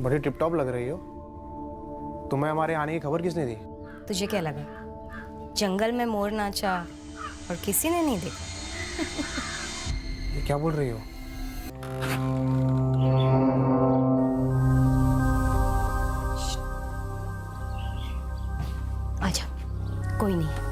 बड़ी tip top लग रही हो। तुम्हें हमारे आने की खबर किसने दी? तुझे क्या लगा जंगल में मोर नाचा और किसी ने नहीं देखा? ये क्या बोल रही हो? आजा, कोई नहीं।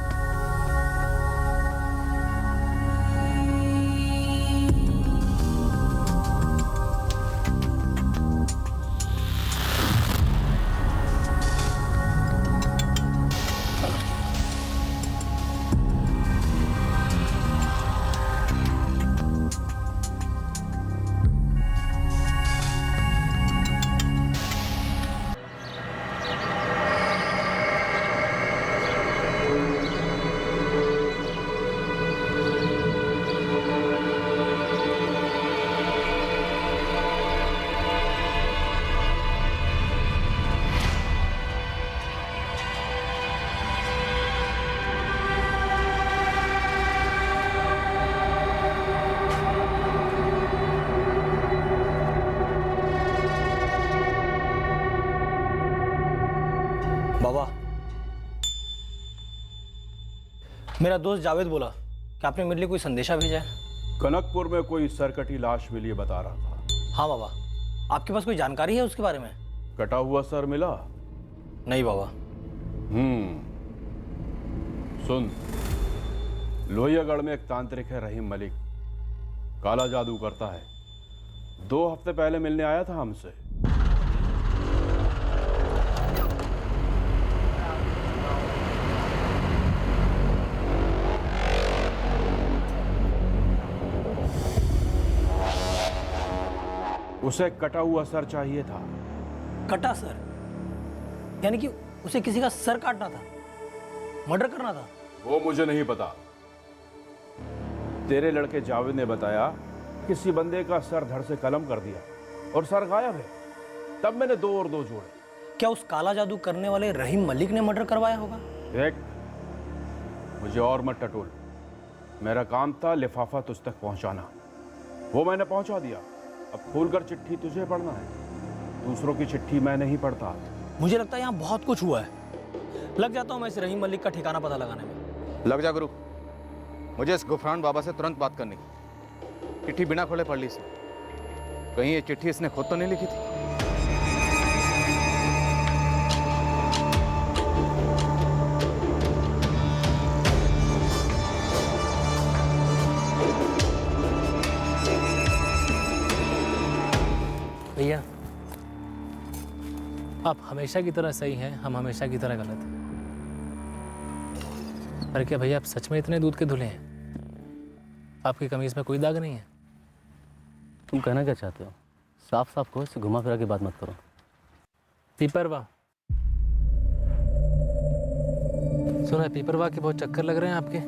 बाबा, मेरा दोस्त जावेद बोला कि आपने मेरे लिए कोई संदेशा भेजा है। कनकपुर में कोई सरकटी लाश मिली है बता रहा था। हाँ बाबा, आपके पास कोई जानकारी है उसके बारे में? कटा हुआ सर मिला? नहीं बाबा। सुन, लोहियागढ़ में एक तांत्रिक है रहीम मलिक, काला जादू करता है। 2 हफ्ते पहले मिलने आया था हमसे। उसे कटा हुआ सर चाहिए था। कटा सर? यानी कि उसे किसी का सर काटना था, मर्डर करना था? वो मुझे नहीं पता। तेरे लड़के जावेद ने बताया किसी बंदे का सर धड़ से कलम कर दिया और सर गायब है। तब मैंने 2 और 2 जोड़े। क्या उस काला जादू करने वाले रहीम मलिक ने मर्डर करवाया होगा? देख, मुझे और मत टटोल। मेरा काम था लिफाफा तुझ तक पहुंचाना, वो मैंने पहुंचा दिया। अब खोलकर चिट्ठी तुझे पढ़ना है, दूसरों की चिट्ठी मैं नहीं पढ़ता। मुझे लगता है यहाँ बहुत कुछ हुआ है। लग जाता हूँ मैं इस रहीम मलिक का ठिकाना पता लगाने में। लग जा गुरु, मुझे इस गुफरान बाबा से तुरंत बात करनी। चिट्ठी बिना खोले पढ़ ली इसने। कहीं ये चिट्ठी इसने खुद तो नहीं लिखी थी? भैया, आप हमेशा की तरह सही हैं, हम हमेशा की तरह गलत हैं। पर क्या भैया आप सच में इतने दूध के धुले हैं? आपकी कमीज में कोई दाग नहीं है? तुम कहना क्या चाहते हो? साफ साफ कहो, इससे घुमा फिरा के बात मत करो। पीपरवा सुना है, पीपरवा के बहुत चक्कर लग रहे हैं आपके।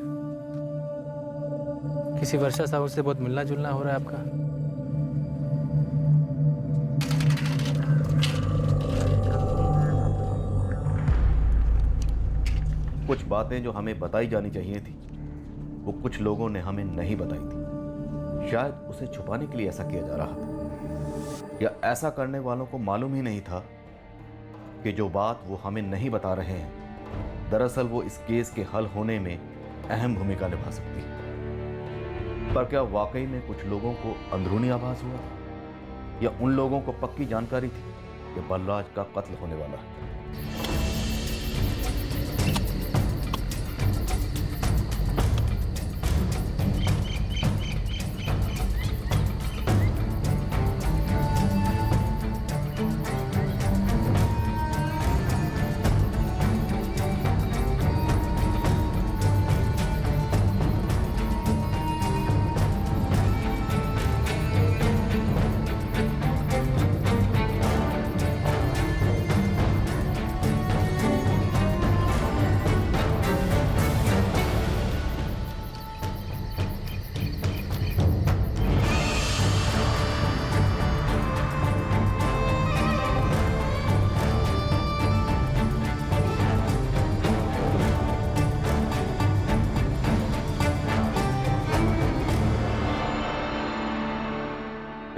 किसी वर्षा साहू से बहुत मिलना जुलना हो रहा है आपका। कुछ बातें जो हमें बताई जानी चाहिए थी, वो कुछ लोगों ने हमें नहीं बताई थी। शायद उसे छुपाने के लिए ऐसा किया जा रहा था, या ऐसा करने वालों को मालूम ही नहीं था कि जो बात वो हमें नहीं बता रहे हैं, दरअसल वो इस केस के हल होने में अहम भूमिका निभा सकती है। पर क्या वाकई में कुछ लोगों को अंदरूनी आभास हुआ था, या उन लोगों को पक्की जानकारी थी कि बलराज का कत्ल होने वाला है?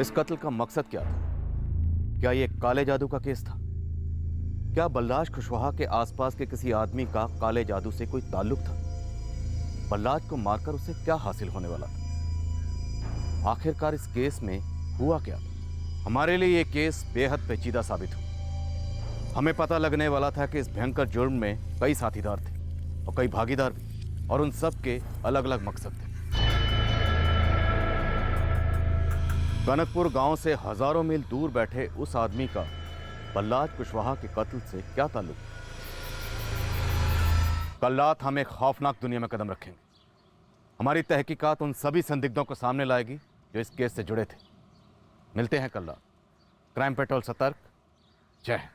इस कत्ल का मकसद क्या था? क्या ये काले जादू का केस था? क्या बलराज कुशवाहा के आसपास के किसी आदमी का काले जादू से कोई ताल्लुक था? बलराज को मारकर उसे क्या हासिल होने वाला था? आखिरकार इस केस में हुआ क्या? हमारे लिए ये केस बेहद पेचीदा साबित हुआ। हमें पता लगने वाला था कि इस भयंकर जुर्म में कई साथीदार थे और कई भागीदार भी, और उन सब के अलग अलग मकसद थे। कनकपुर गांव से हजारों मील दूर बैठे उस आदमी का बलराज कुशवाहा के कत्ल से क्या ताल्लुक? कल रात हम एक खौफनाक दुनिया में कदम रखेंगे। हमारी तहकीकात उन सभी संदिग्धों को सामने लाएगी जो इस केस से जुड़े थे। मिलते हैं कल रात। क्राइम पेट्रोल सतर्क। जय हिंद।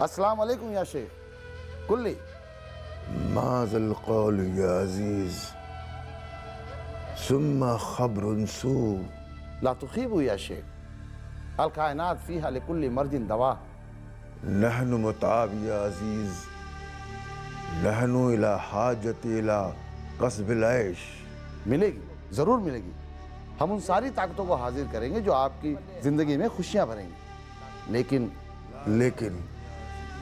अस्सलाम वालेकुम या शेख कुल्ली। माज़ल क़ौल या अज़ीज़ सुम्मा ख़ब्रुन सू। ला तुख़ीबु या शेख अल कायनात फ़ीहा लिकुल्ली मर्जिन दवा। नहनु मुताब या अज़ीज़ नहनु इला हाजत इला कसबिल ऐश। मिलेगी, ज़रूर मिलेगी। हम उन सारी ताकतों को हाजिर करेंगे जो आपकी ज़िंदगी में खुशियाँ भरेंगी। लेकिन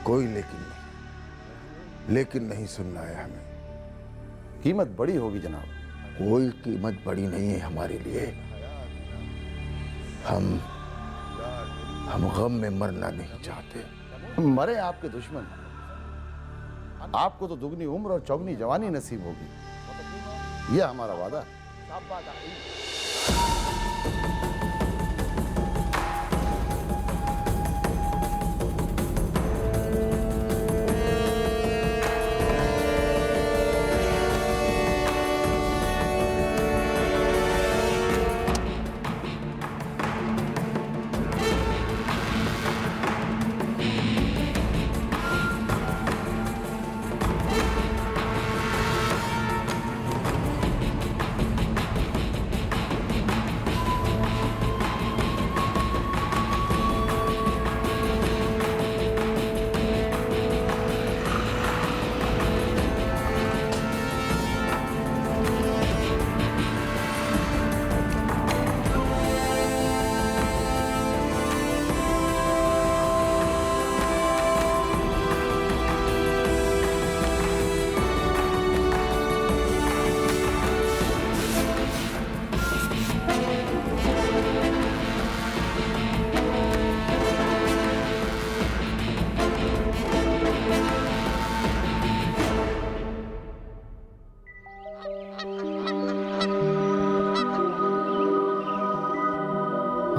कोई लेकिन नहीं सुनना है हमें। कीमत बड़ी होगी जनाब। कोई कीमत बड़ी नहीं है हमारे लिए। हम गम में मरना नहीं चाहते। मरे आपके दुश्मन, आपको तो दुगनी उम्र और चौगनी जवानी नसीब होगी। यह हमारा वादा।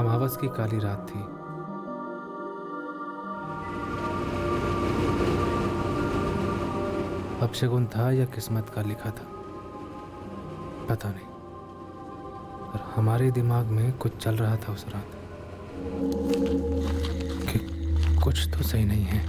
अमावस की काली रात थी। अपशगुन था या किस्मत का लिखा था पता नहीं, पर हमारे दिमाग में कुछ चल रहा था उस रात कि कुछ तो सही नहीं है।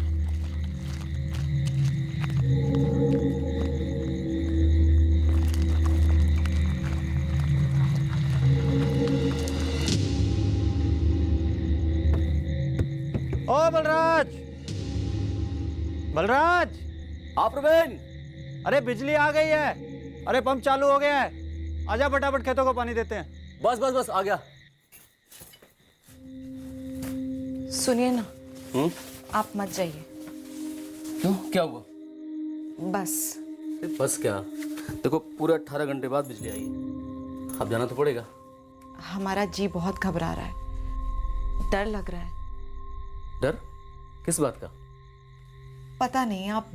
ओ बलराज आप प्रवीण, अरे बिजली आ गई है। अरे पंप चालू हो गया है। आजा फटाफट खेतों को पानी देते हैं। बस आ गया। सुनिए ना, आप मत जाइए। क्यों, क्या हुआ? बस बस क्या, देखो पूरे 18 घंटे बाद बिजली आई है। अब जाना तो पड़ेगा। हमारा जी बहुत घबरा रहा है, डर लग रहा है। डर किस बात का? पता नहीं, आप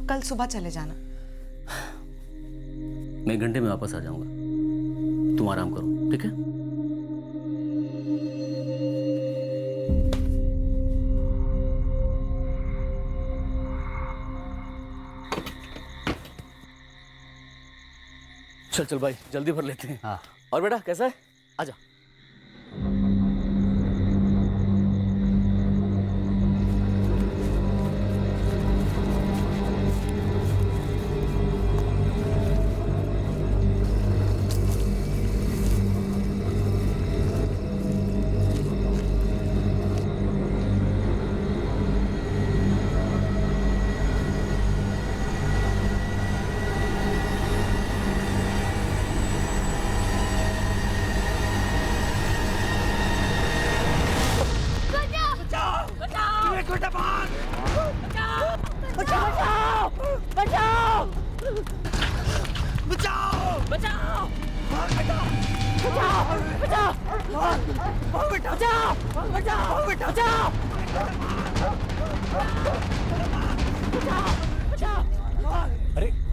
कल सुबह चले जाना। मैं 1 घंटे में वापस आ जाऊंगा, तुम आराम करो, ठीक है? चल चल भाई, जल्दी भर लेते हैं। हाँ। और बेटा कैसा है? आजा।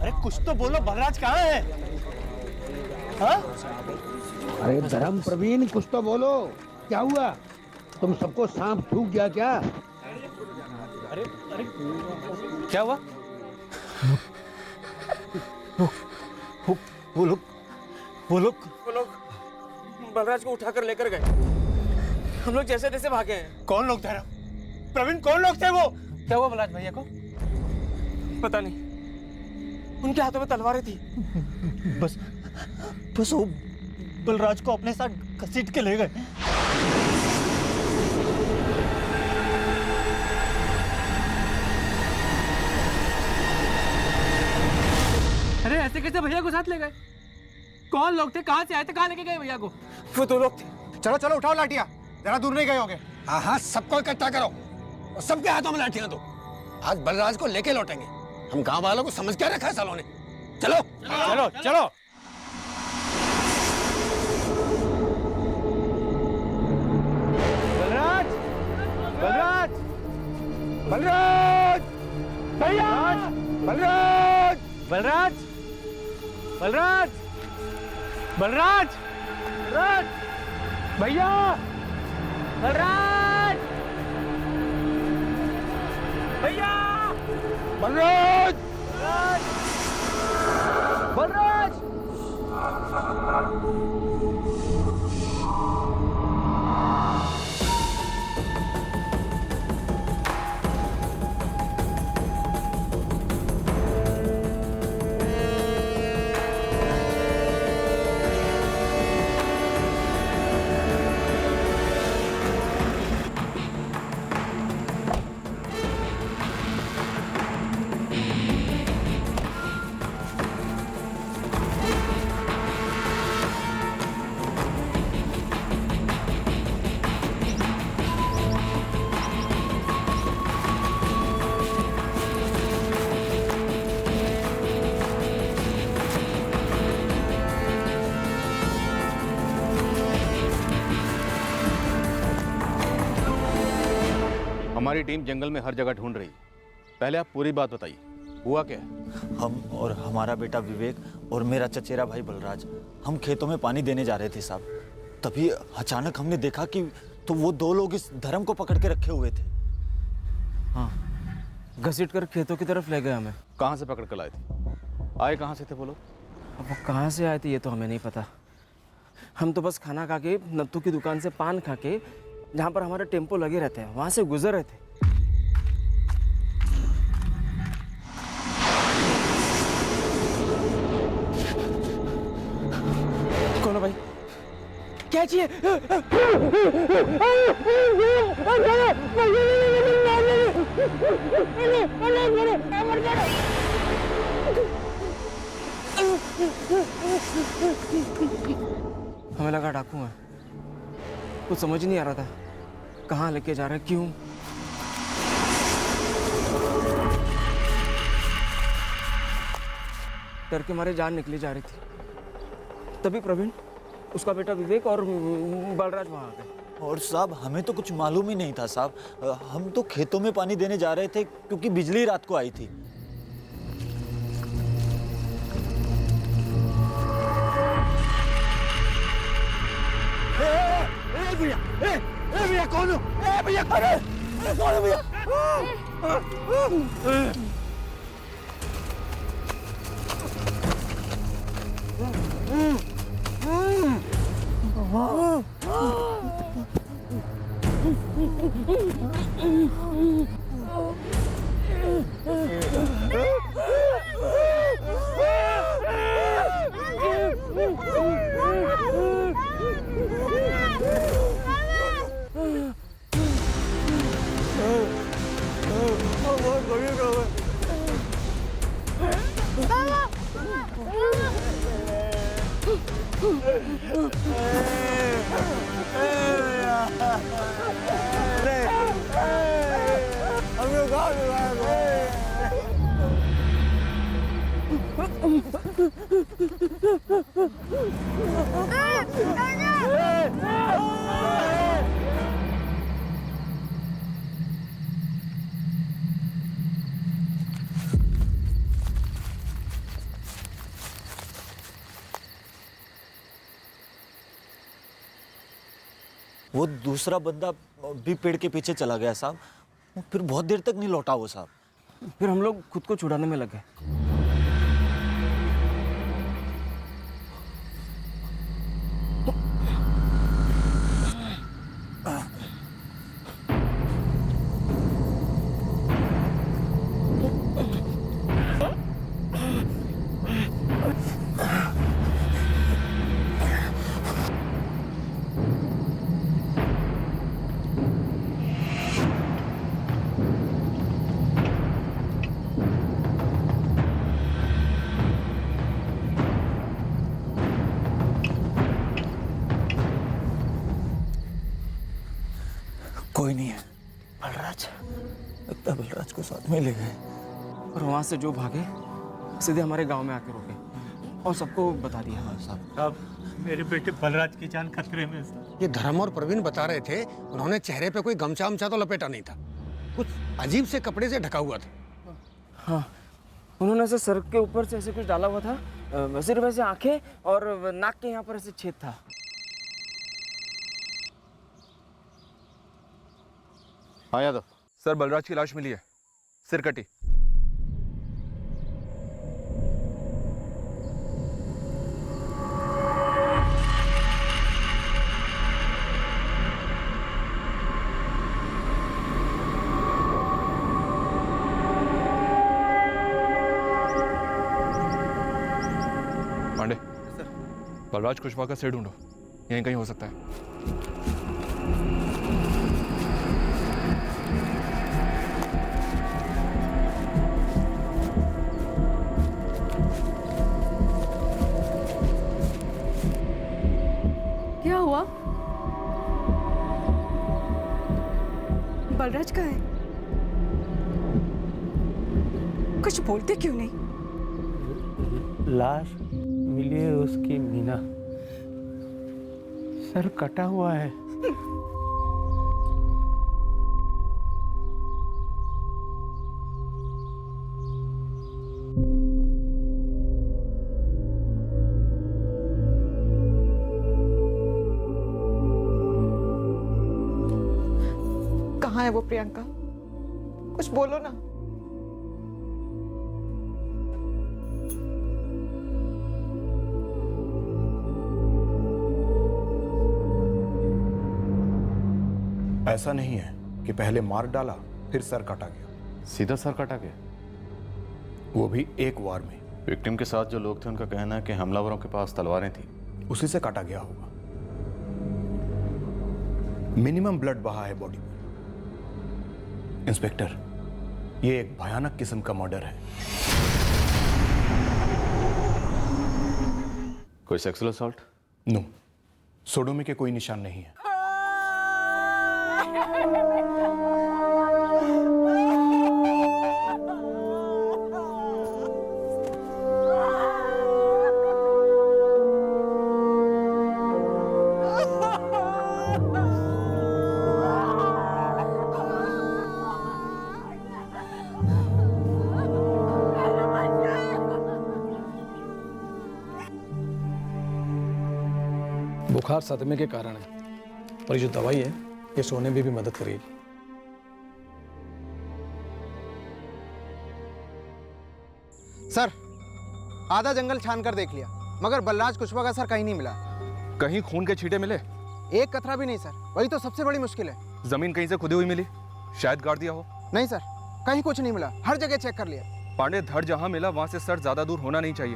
अरे कुछ तो बोलो, बलराज कहाँ है? हाँ? अरे धर्म प्रवीण, कुछ तो बोलो, क्या हुआ? तुम सबको सांप थूक गया क्या? अरे क्या हुआ? वो लोग बलराज को उठाकर लेकर गए। हम लोग जैसे तैसे भागे हैं। कौन लोग थे? प्रवीण, कौन लोग थे वो? क्या हुआ बलराज भैया को? पता नहीं, उनके हाथों में तलवारें थी। बस वो बलराज को अपने साथ घसीट के ले गए। अरे ऐसे कैसे भैया को साथ ले गए? कौन लोग थे, कहाँ से आए थे, कहाँ लेके गए भैया को? वो 2 लोग थे। चलो चलो उठाओ लाठियां, जरा दूर नहीं गए होंगे। हाँ हाँ, सबको इकट्ठा करो और सबके हाथों में लाठियां दो। आज बलराज को लेके लौटेंगे। हम गांव वालों को समझ क्या रखा है सालों ने। चलो चलो चलो। बलराज, बलराज, बलराज, भैया, बलराज, बलराज, बलराज, बलराज, बलराज, भैया, बलराज, भैया, बलराज, बलराज, हमारी टीम जंगल में हर जगह ढूंढ रही है। पहले आप पूरी बात बताइए, हुआ क्या? हम और हमारा बेटा विवेक और मेरा चचेरा भाई बलराज, हम खेतों में पानी देने जा रहे थे साहब। तभी अचानक हमने देखा कि तो वो 2 लोग इस धर्म को पकड़ के रखे हुए थे। हाँ, घसीट कर खेतों की तरफ ले गए हमें। कहाँ से पकड़ कर लाए थे? आए कहाँ से थे वो लोग? अब वो कहाँ से आए थे ये तो हमें नहीं पता। हम तो बस खाना खा के, नत्थू की दुकान से पान खा के, जहाँ पर हमारे टेम्पो लगे रहते हैं, वहाँ से गुजर रहे थे। कौन है भाई? क्या चाहिए? हमें लगा डाकू है, कुछ समझ नहीं आ रहा था कहाँ लेके जा रहे, क्यों। डर के मारे जान निकली जा रही थी। तभी प्रवीण उसका बेटा विवेक और बलराज वहाँ आ गए। और साहब हमें तो कुछ मालूम ही नहीं था साहब, हम तो खेतों में पानी देने जा रहे थे क्योंकि बिजली रात को आई थी। भैया कौन हो? भैया कौन है? कौन है भैया? वो दूसरा बंदा भी पेड़ के पीछे चला गया साहब, फिर बहुत देर तक नहीं लौटा वो साहब। फिर हम लोग खुद को छुड़ाने में लगे। कोई नहीं है। बलराज, लगता है बलराज को साथ में ले गए। और वहां से जो भागे सीधे हमारे गांव में आके रुके और सबको बता दिया। साहब मेरे बेटे बलराज की जान खतरे में। ये धर्म और प्रवीण बता रहे थे, उन्होंने चेहरे पे कोई गमछा वमछा तो लपेटा नहीं था, कुछ अजीब से कपड़े से ढका हुआ था। हाँ, उन्होंने ऐसे सर के ऊपर से ऐसे कुछ डाला हुआ था, सिर्फ ऐसे आंखें और नाक के यहाँ पर ऐसे छेद था। हाँ यादव सर, बलराज की लाश मिली है, सिर कटी। पांडे सर, बलराज कुशवाहा का सिर ढूंढो, यहीं कहीं हो सकता है। क्या हुआ? बलराज कहाँ है? कुछ बोलते क्यों नहीं? लाश मिली है उसकी मीना, सर कटा हुआ है। कहाँ है वो प्रियंका? कुछ बोलो ना। ऐसा नहीं है कि पहले मार डाला फिर सर काटा गया। सीधा सर काटा गया, वो भी एक वार में। विक्टिम के साथ जो लोग थे उनका कहना है कि हमलावरों के पास तलवारें थी, उसी से काटा गया होगा। मिनिमम ब्लड बहा है बॉडी पर। इंस्पेक्टर, ये एक भयानक किस्म का मर्डर है। कोई सेक्सुअल असॉल्ट? नो, सोडोमी के कोई निशान नहीं है। बुखार सदमे के कारण है, और ये जो दवाई है ये सोने में भी मदद करेगी। सर, आधा जंगल छान कर देख लिया, मगर बलराज कुशवा का सर कहीं नहीं मिला। कहीं खून के छींटे मिले? एक कतरा भी नहीं सर, वही तो सबसे बड़ी मुश्किल है। जमीन कहीं से खुदी हुई मिली? शायद गाड़ दिया हो। नहीं सर, कहीं कुछ नहीं मिला, हर जगह चेक कर लिया। पांडे, धड़ जहां मिला वहां से सर ज्यादा दूर होना नहीं चाहिए।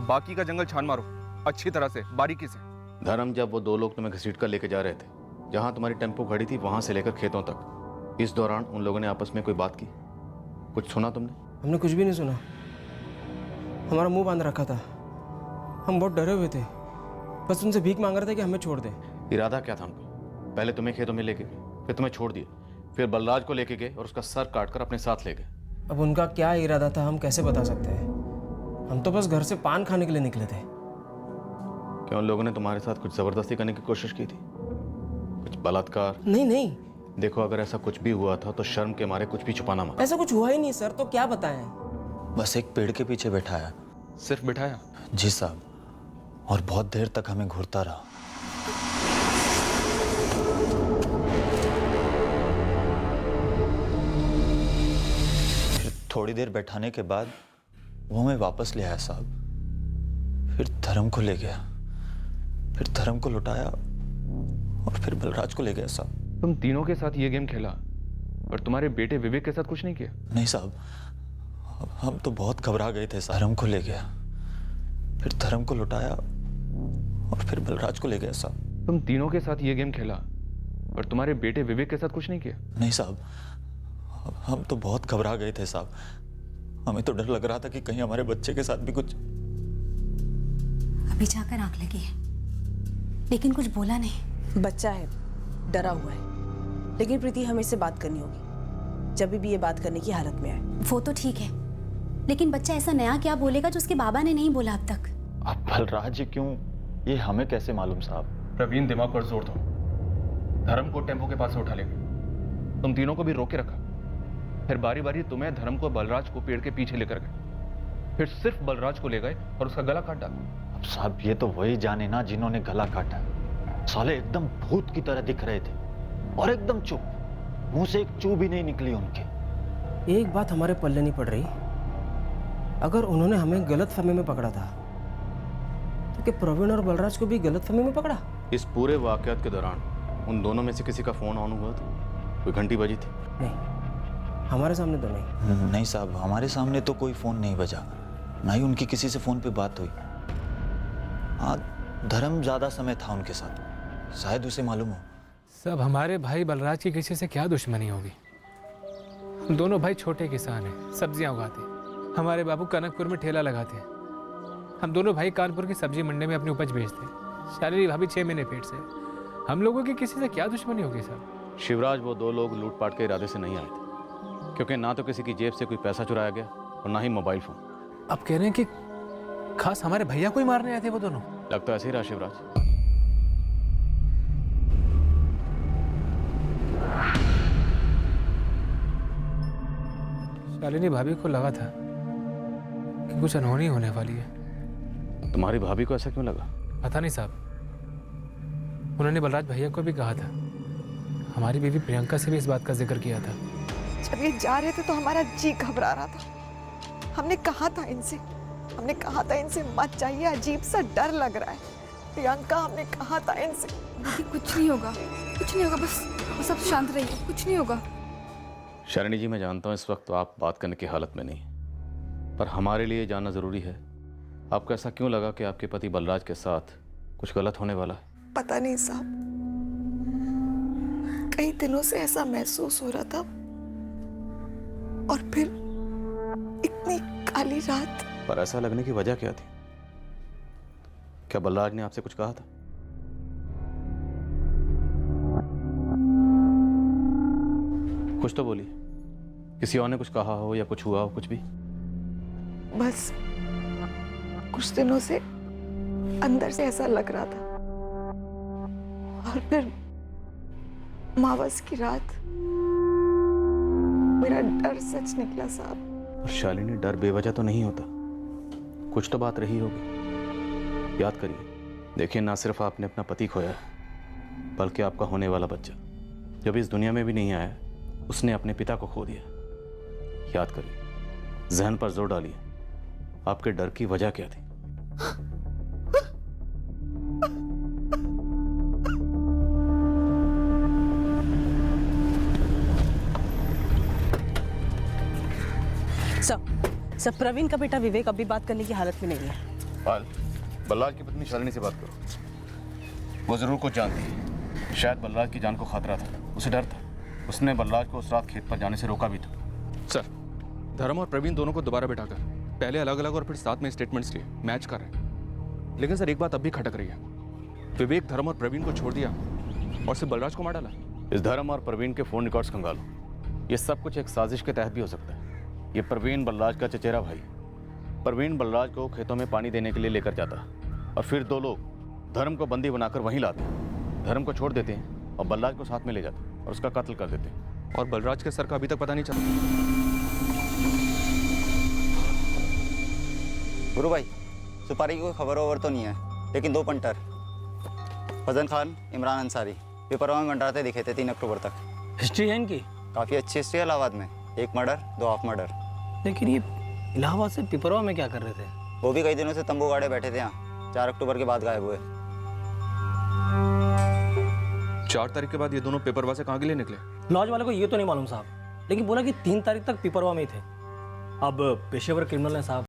बाकी का जंगल छान मारो, अच्छी तरह से, बारीकी से। धर्म, जब वो 2 लोग तुम्हें घसीट कर लेके जा रहे थे, जहां तुम्हारी टेम्पो खड़ी थी वहां से लेकर खेतों तक, इस दौरान उन लोगों ने आपस में कोई बात की? कुछ सुना तुमने? हमने कुछ भी नहीं सुना, हमारा मुंह बांध रखा था, हम बहुत डरे हुए थे, बस उनसे भीख मांग रहे थे कि हमें छोड़ दें। इरादा क्या था उनका? पहले तुम्हें खेतों में लेके गए, फिर तुम्हें छोड़ दिए, फिर बलराज को लेके गए और उसका सर काटकर अपने साथ ले गए। अब उनका क्या इरादा था हम कैसे बता सकते हैं? हम तो बस घर से पान खाने के लिए निकले थे। क्या उन लोगों ने तुम्हारे साथ कुछ जबरदस्ती करने की कोशिश की थी? कुछ बलात्कार? नहीं नहीं, देखो, अगर ऐसा कुछ भी हुआ था तो शर्म के मारे कुछ भी छुपाना मत। ऐसा कुछ हुआ ही नहीं सर, तो क्या बताएं? बस एक पेड़ के पीछे बैठाया। सिर्फ बिठाया? जी साहब, और बहुत देर तक हमें घूरता रहा। फिर थोड़ी देर बैठाने के बाद वो हमें वापस ले आया साहब, फिर धर्म को ले गया, फिर धर्म को लुटाया और फिर बलराज को ले गया साहब। तुम तीनों के साथ ये गेम खेला और तुम्हारे बेटे विवेक के साथ कुछ नहीं किया? नहीं साहब, हम तो बहुत घबरा गए थे। धर्म को ले गया, फिर धर्म को लुटाया और फिर बलराज को ले गया साहब। तुम तीनों के साथ ये गेम खेला और तुम्हारे बेटे विवेक के साथ कुछ नहीं किया? नहीं साहब, हम तो बहुत घबरा गए थे साहब, हमें तो डर लग रहा था कि कहीं हमारे बच्चे के साथ भी कुछ। अभी जाकर आंख लगी है, लेकिन कुछ बोला नहीं। बच्चा है, डरा हुआ है, लेकिन प्रीति हमें इससे बात करनी होगी जब भी ये बात करने की हालत में आए। वो तो ठीक है, लेकिन बच्चा ऐसा नया क्या बोलेगा जो उसके बाबा ने नहीं बोला अब तक? अब बलराज क्यों, ये हमें कैसे मालूम साहब? प्रवीण, दिमाग पर जोर दो। धर्म को टेम्पो के पास से उठा ले गए, तुम तीनों को भी रोक के रखा, फिर बारी बारी तुम्हें, धर्म को, बलराज को पेड़ के पीछे लेकर गए, फिर सिर्फ बलराज को ले गए और उसका गला काट डाला। अब साहब, ये तो वही जाने ना जिन्होंने गला काटा। साले एकदम भूत की तरह दिख रहे थे और एकदम चुप, मुंह से एक चू भी नहीं निकली उनके। एक बात हमारे पल्ले नहीं पड़ रही, अगर उन्होंने हमें गलत फहमी में पकड़ा था तो क्या प्रवीण और बलराज को भी गलत फहमी में पकड़ा? इस पूरे वाकयात के दौरान उन दोनों में से किसी का फोन ऑन हुआ था? कोई घंटी बजी थी? नहीं, हमारे सामने तो नहीं। नहीं साहब, हमारे सामने तो कोई फोन नहीं बजा, ना ही उनकी किसी से फोन पे बात हुई। हाँ, धर्म ज्यादा समय था उनके साथ, शायद उसे मालूम हो। सब हमारे भाई बलराज की किसी से क्या दुश्मनी होगी? हम दोनों भाई छोटे किसान हैं, सब्जियां उगाते हैं। हमारे बाबू कनकपुर में ठेला लगाते हैं, हम दोनों भाई कानपुर की सब्जी मंडी में अपनी उपज बेचते हैं। शालिनी भाभी 6 महीने पेट से। हम लोगों की किसी से क्या दुश्मनी होगी साहब? शिवराज, वो 2 लोग लूटपाट के इरादे से नहीं आए थे, क्योंकि ना तो किसी की जेब से कोई पैसा चुराया गया और ना ही मोबाइल फोन। अब कह रहे हैं कि खास हमारे भैया को ही मारने आए थे वो दोनों? लगता ऐसे ही रहा शिवराज। शालिनी भाभी को लगा था कि कुछ अनहोनी होने वाली है। तुम्हारी भाभी को ऐसा क्यों लगा? पता नहीं साहब, उन्होंने बलराज भैया को भी कहा था, हमारी बीवी प्रियंका से भी इस बात का जिक्र किया था। जब ये जा रहे थे तो हमारा जी घबरा रहा था। हमने कहा था इनसे मत जाइए, अजीब सा डर लग रहा है। प्रियंका, हमने कहा था इनसे। कुछ नहीं होगा, बस सब शांत रहिए, कुछ नहीं होगा। शालिनी जी, मैं जानता हूँ इस वक्त तो आप बात करने की हालत में नहीं, पर हमारे लिए जानना जरूरी है, आपको ऐसा क्यों लगा कि आपके पति बलराज के साथ कुछ गलत होने वाला है? पता नहीं साहब, कई दिनों से ऐसा महसूस हो रहा था, और फिर इतनी काली रात। पर ऐसा लगने की वजह क्या थी? क्या बलराज ने आपसे कुछ कहा था? कुछ तो बोलिए, किसी और ने कुछ कहा हो या कुछ हुआ हो, कुछ भी। बस कुछ दिनों से अंदर से ऐसा लग रहा था, और फिर मावस की रात मेरा डर सच निकला साहब। और शालिनी, डर बेवजह तो नहीं होता, कुछ तो बात रही होगी। याद करिए, देखिए, ना सिर्फ आपने अपना पति खोया, बल्कि आपका होने वाला बच्चा जब इस दुनिया में भी नहीं आया, उसने अपने पिता को खो दिया। याद करिए, जहन पर जोर डालिए, आपके डर की वजह क्या थी? सब प्रवीण का बेटा विवेक अभी बात करने की हालत में नहीं है। पाल, बलराज की पत्नी शालिनी से बात करो। वो जरूर कुछ जानती है। शायद बलराज की जान को खतरा था, उसे डर था। उसने बलराज को उस रात खेत पर जाने से रोका भी था। सर, धर्म और प्रवीण दोनों को दोबारा बिठाकर पहले अलग अलग और फिर साथ में स्टेटमेंट्स लिए मैच कर रहे हैं। लेकिन सर, एक बात अब भी खटक रही है। विवेक धर्म और प्रवीण को छोड़ दिया और सिर्फ बलराज को मार डाला। इस धर्म और प्रवीण के फोन रिकॉर्ड्स खंगालो। ये सब कुछ एक साजिश के तहत भी हो सकता है। ये प्रवीण बलराज का चचेरा भाई। प्रवीण बलराज को खेतों में पानी देने के लिए लेकर जाता और फिर दो लोग धर्म को बंदी बनाकर वहीं लाते हैं। धर्म को छोड़ देते हैं और बलराज को साथ में ले जाते और उसका कत्ल कर देते हैं। और बलराज के सर का अभी तक पता नहीं चला। गुरु भाई, सुपारी की कोई खबर ओवर तो नहीं है, लेकिन 2 पंटर फजन खान, इमरान अंसारी पेपरों में मंडराते दिखे थे 3 अक्टूबर तक। हिस्ट्री है इनकी? काफ़ी अच्छी हिस्ट्री है इलाहाबाद में। 1 मर्डर, 2 हाफ मर्डर। लेकिन ये इलाहाबाद से पिपरवा में क्या कर रहे थे? वो भी कई दिनों से तंबू गाड़े बैठे थे यहाँ। 4 अक्टूबर के बाद गायब हुए। 4 तारीख के बाद ये दोनों पेपरवा से कहाँ के लिए निकले? लॉज वाले को ये तो नहीं मालूम साहब, लेकिन बोला कि 3 तारीख तक पिपरवा में ही थे। अब पेशेवर क्रिमिनल है साहब,